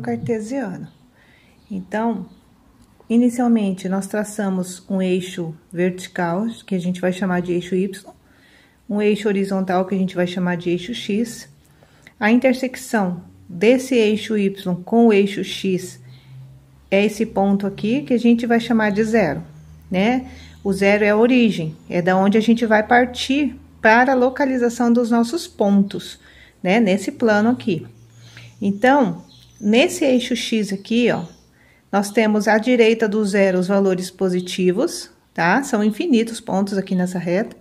cartesiano. Então, inicialmente, nós traçamos um eixo vertical, que a gente vai chamar de eixo Y, um eixo horizontal, que a gente vai chamar de eixo X. A intersecção desse eixo Y com o eixo X é esse ponto aqui, que a gente vai chamar de zero, né? O zero é a origem, é da onde a gente vai partir para a localização dos nossos pontos, né? Nesse plano aqui. Então, nesse eixo X aqui, ó, nós temos à direita do zero os valores positivos, tá? São infinitos pontos aqui nessa reta.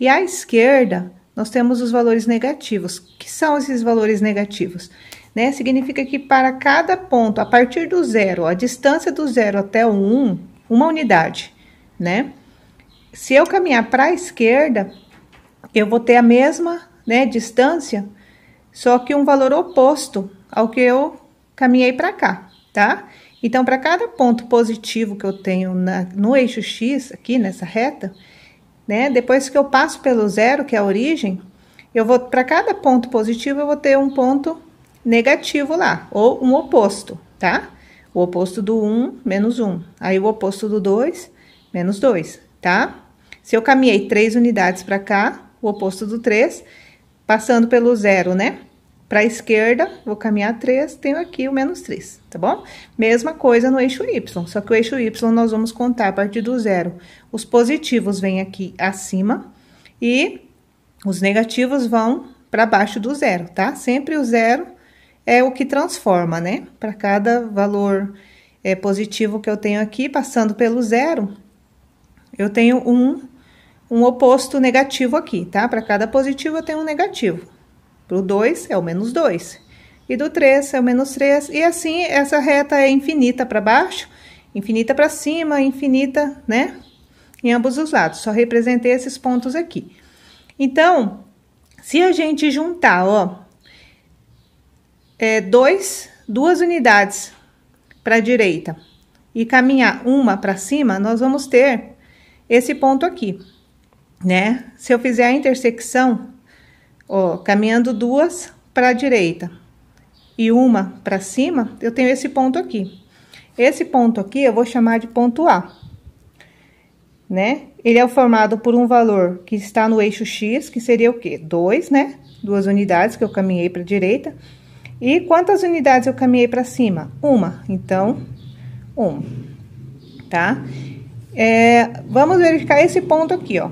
E à esquerda, nós temos os valores negativos. O que são esses valores negativos? Né? Significa que para cada ponto, a partir do zero, a distância do zero até o 1, uma unidade, né? Se eu caminhar para a esquerda, eu vou ter a mesma, né, distância, só que um valor oposto ao que eu caminhei para cá, tá? Então, para cada ponto positivo que eu tenho no eixo X, aqui nessa reta, né? Depois que eu passo pelo zero, que é a origem, eu vou, para cada ponto positivo, eu vou ter um ponto negativo lá, ou um oposto, tá? O oposto do 1, menos 1. Aí, o oposto do 2, menos 2, tá? Se eu caminhei 3 unidades para cá, o oposto do 3, passando pelo zero, né? Para a esquerda, vou caminhar 3, tenho aqui o menos 3, tá bom? Mesma coisa no eixo Y, só que o eixo Y nós vamos contar a partir do zero. Os positivos vêm aqui acima e os negativos vão para baixo do zero, tá? Sempre o zero é o que transforma, né? Para cada valor positivo que eu tenho aqui, passando pelo zero, eu tenho um oposto negativo aqui, tá? Para cada positivo eu tenho um negativo. Pro 2 é o menos 2. E do 3 é o menos 3. E assim, essa reta é infinita para baixo, infinita para cima, infinita, né? Em ambos os lados. Só representei esses pontos aqui. Então, se a gente juntar, ó, duas unidades para a direita e caminhar uma para cima, nós vamos ter esse ponto aqui, né? Se eu fizer a intersecção, ó, caminhando duas para a direita e uma para cima, eu tenho esse ponto aqui. Esse ponto aqui eu vou chamar de ponto A, né? Ele é formado por um valor que está no eixo X, que seria o quê? 2, né? 2 unidades que eu caminhei para a direita. E quantas unidades eu caminhei para cima? Uma. Então, 1, tá? Vamos verificar esse ponto aqui, ó.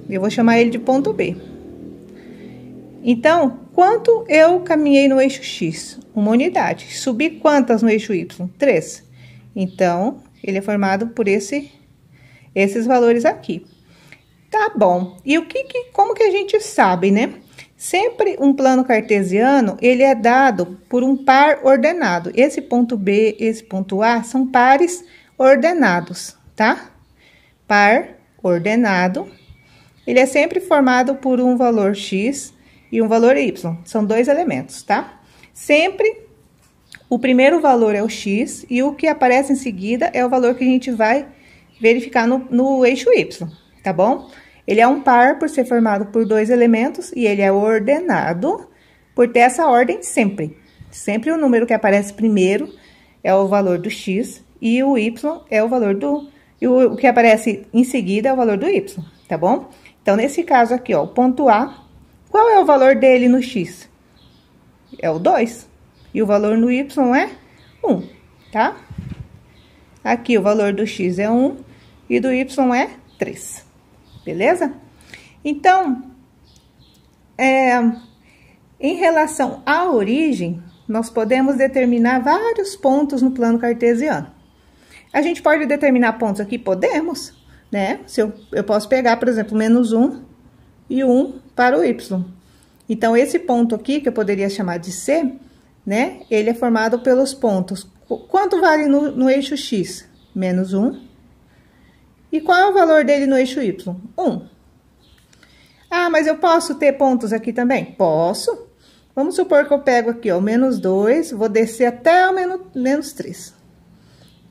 Eu vou chamar ele de ponto B. Então, quanto eu caminhei no eixo X? Uma unidade. Subi quantas no eixo Y? 3. Então, ele é formado por esses valores aqui. Tá bom. E como que a gente sabe, né? Sempre um plano cartesiano, ele é dado por um par ordenado. Esse ponto B, esse ponto A, são pares ordenados, tá? Par ordenado. Ele é sempre formado por um valor X e um valor Y. São 2 elementos, tá? Sempre o primeiro valor é o X e o que aparece em seguida é o valor que a gente vai verificar no eixo Y, tá bom? Ele é um par por ser formado por 2 elementos e ele é ordenado por ter essa ordem sempre. Sempre o número que aparece primeiro é o valor do X e o Y é o valor do... E o que aparece em seguida é o valor do Y, tá bom? Então, nesse caso aqui, ó, o ponto A, qual é o valor dele no X? É o 2. E o valor no Y é 1, tá? Aqui o valor do X é 1 e do Y é 3. Beleza? Então, em relação à origem, nós podemos determinar vários pontos no plano cartesiano. A gente pode determinar pontos aqui? Podemos, né? Eu posso pegar, por exemplo, menos 1 e 1 para o Y. Então, esse ponto aqui, que eu poderia chamar de C, né? Ele é formado pelos pontos. Quanto vale no eixo X? Menos 1. E qual é o valor dele no eixo Y? 1. Ah, mas eu posso ter pontos aqui também? Posso. Vamos supor que eu pego aqui, ó, o menos 2, vou descer até o menos 3.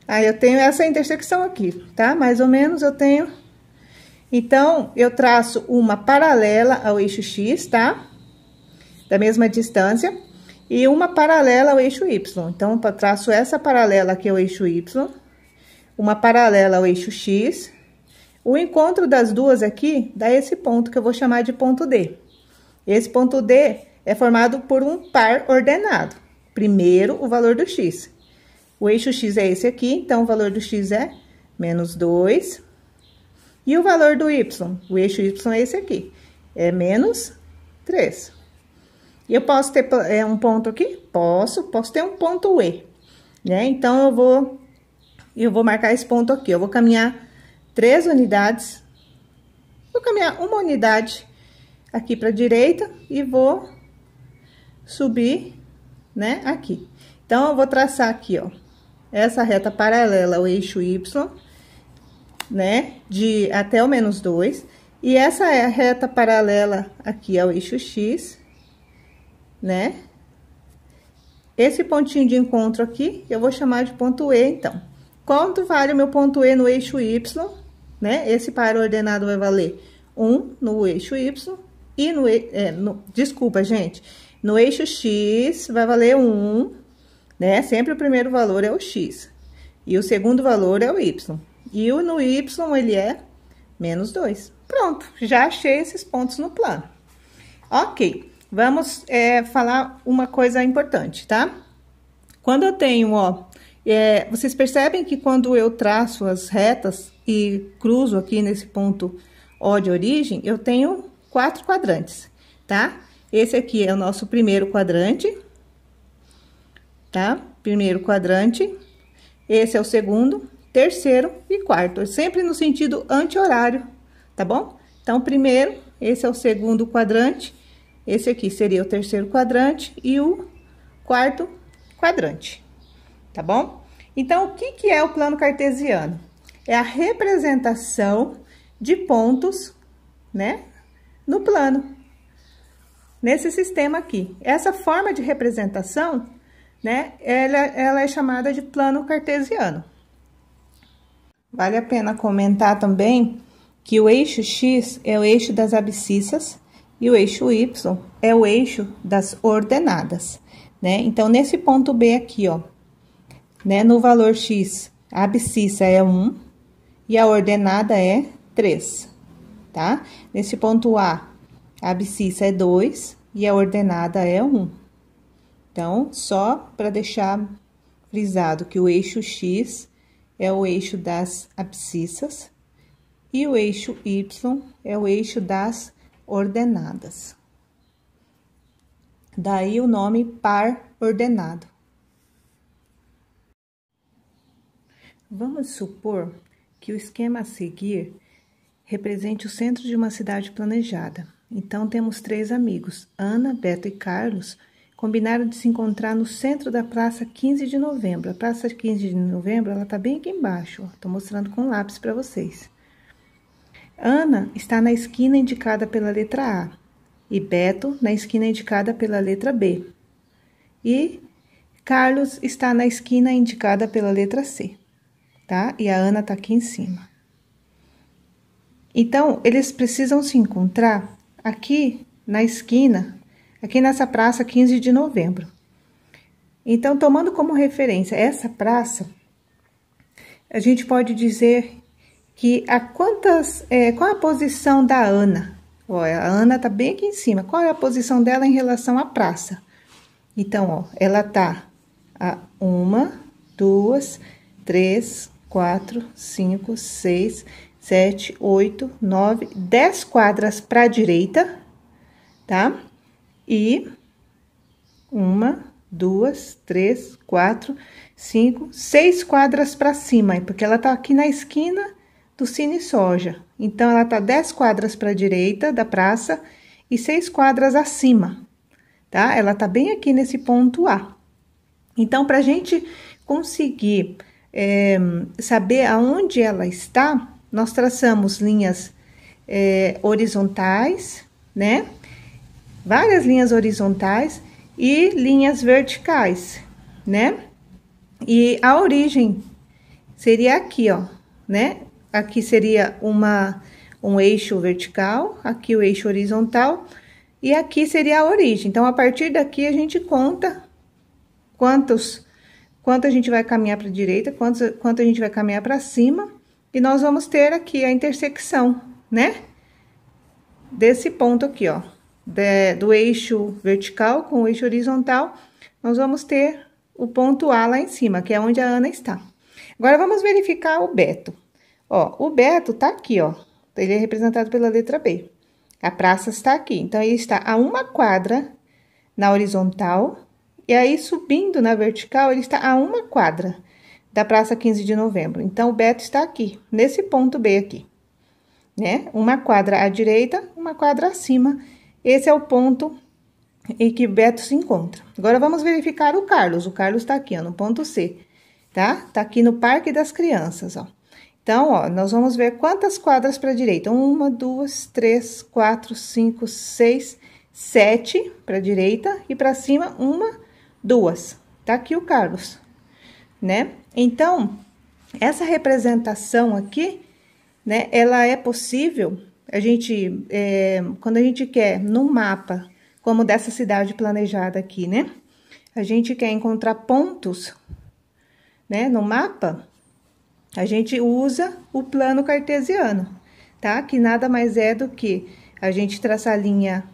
Aí, eu tenho essa intersecção aqui, tá? Mais ou menos eu tenho... Então, eu traço uma paralela ao eixo X, tá? Da mesma distância. e uma paralela ao eixo Y. Então, eu traço essa paralela aqui ao eixo Y, uma paralela ao eixo X. O encontro das duas aqui dá esse ponto que eu vou chamar de ponto D. Esse ponto D é formado por um par ordenado. Primeiro, o valor do X. O eixo X é esse aqui, então o valor do X é menos 2. E o valor do Y? O eixo Y é esse aqui, é menos 3. E eu posso ter um ponto aqui? Posso ter um ponto E, né? Então, eu vou marcar esse ponto aqui. Eu vou caminhar 3 unidades. Vou caminhar uma unidade aqui para a direita e vou subir, né, aqui. Então, eu vou traçar aqui, ó, essa reta paralela ao eixo Y, né, de até o menos 2. E essa é a reta paralela aqui ao eixo X, né? Esse pontinho de encontro aqui, eu vou chamar de ponto E, então. Quanto vale o meu ponto E no eixo Y, né? Esse par ordenado vai valer 1 no eixo Y e desculpa, gente. No eixo X vai valer 1, né? Sempre o primeiro valor é o X. E o segundo valor é o Y. E no Y ele é menos 2. Pronto, já achei esses pontos no plano. Ok, vamos falar uma coisa importante, tá? Quando eu tenho, ó, vocês percebem que quando eu traço as retas e cruzo aqui nesse ponto O de origem, eu tenho 4 quadrantes, tá? Esse aqui é o nosso primeiro quadrante, tá? Primeiro quadrante. Esse é o segundo, terceiro e quarto, sempre no sentido anti-horário, tá bom? Então, primeiro, esse é o segundo quadrante, esse aqui seria o terceiro quadrante e o quarto quadrante, tá bom? Então, o que é o plano cartesiano? É a representação de pontos, né, no plano, nesse sistema aqui. Essa forma de representação, né, ela é chamada de plano cartesiano. Vale a pena comentar também que o eixo X é o eixo das abscissas e o eixo Y é o eixo das ordenadas, né? Então, nesse ponto B aqui, ó, né, no valor X, a abscissa é 1 e a ordenada é 3, tá? Nesse ponto A abscissa é 2 e a ordenada é 1. Então, só para deixar frisado que o eixo X é o eixo das abscissas e o eixo Y é o eixo das ordenadas. Daí o nome par ordenado. Vamos supor que o esquema a seguir represente o centro de uma cidade planejada. Então, temos 3 amigos, Ana, Beto e Carlos, combinaram de se encontrar no centro da Praça 15 de Novembro. A Praça 15 de Novembro, ela tá bem aqui embaixo, ó. Tô mostrando com lápis para vocês. Ana está na esquina indicada pela letra A e Beto na esquina indicada pela letra B. E Carlos está na esquina indicada pela letra C, tá? E a Ana tá aqui em cima. Então, eles precisam se encontrar aqui na esquina, aqui nessa praça 15 de novembro. Então, tomando como referência essa praça, a gente pode dizer que qual a posição da Ana? Olha, a Ana tá bem aqui em cima. Qual é a posição dela em relação à praça? Então, ó, ela tá a 1, 2, 3, 4, 5, 6, 7, 8, 9, 10 quadras para a direita, tá? E 1, 2, 3, 4, 5, 6 quadras para cima, porque ela tá aqui na esquina do Cine Soja. Então, ela tá 10 quadras para a direita da praça e 6 quadras acima, tá? Ela tá bem aqui nesse ponto A. Então, para a gente conseguir saber aonde ela está, nós traçamos linhas horizontais, né? Várias linhas horizontais e linhas verticais, né? E a origem seria aqui, ó, né? Aqui seria um eixo vertical, aqui o eixo horizontal, e aqui seria a origem. Então, a partir daqui, a gente conta quanto a gente vai caminhar para a direita, quanto a gente vai caminhar para cima, e nós vamos ter aqui a intersecção, né? Desse ponto aqui, ó, do eixo vertical com o eixo horizontal, nós vamos ter o ponto A lá em cima, que é onde a Ana está. Agora, vamos verificar o Beto. Ó, o Beto tá aqui, ó, ele é representado pela letra B. A praça está aqui, então, ele está a 1 quadra na horizontal, e aí, subindo na vertical, ele está a 1 quadra da Praça 15 de Novembro. Então, o Beto está aqui, nesse ponto B aqui, né? 1 quadra à direita, 1 quadra acima. Esse é o ponto em que Beto se encontra. Agora, vamos verificar o Carlos. O Carlos tá aqui, ó, no ponto C, tá? Tá aqui no Parque das Crianças, ó. Então, ó, nós vamos ver quantas quadras para a direita. 1, 2, 3, 4, 5, 6, 7 para a direita. E para cima, 1, 2. Tá aqui o Carlos, né? Então, essa representação aqui, né, ela é possível, quando a gente quer, num mapa, como dessa cidade planejada aqui, né? A gente quer encontrar pontos, né, no mapa, a gente usa o plano cartesiano, tá? Que nada mais é do que a gente traçar linha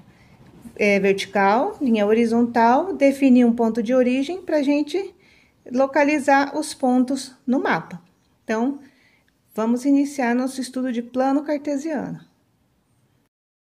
vertical, linha horizontal, definir um ponto de origem para a gente localizar os pontos no mapa. Então, vamos iniciar nosso estudo de plano cartesiano.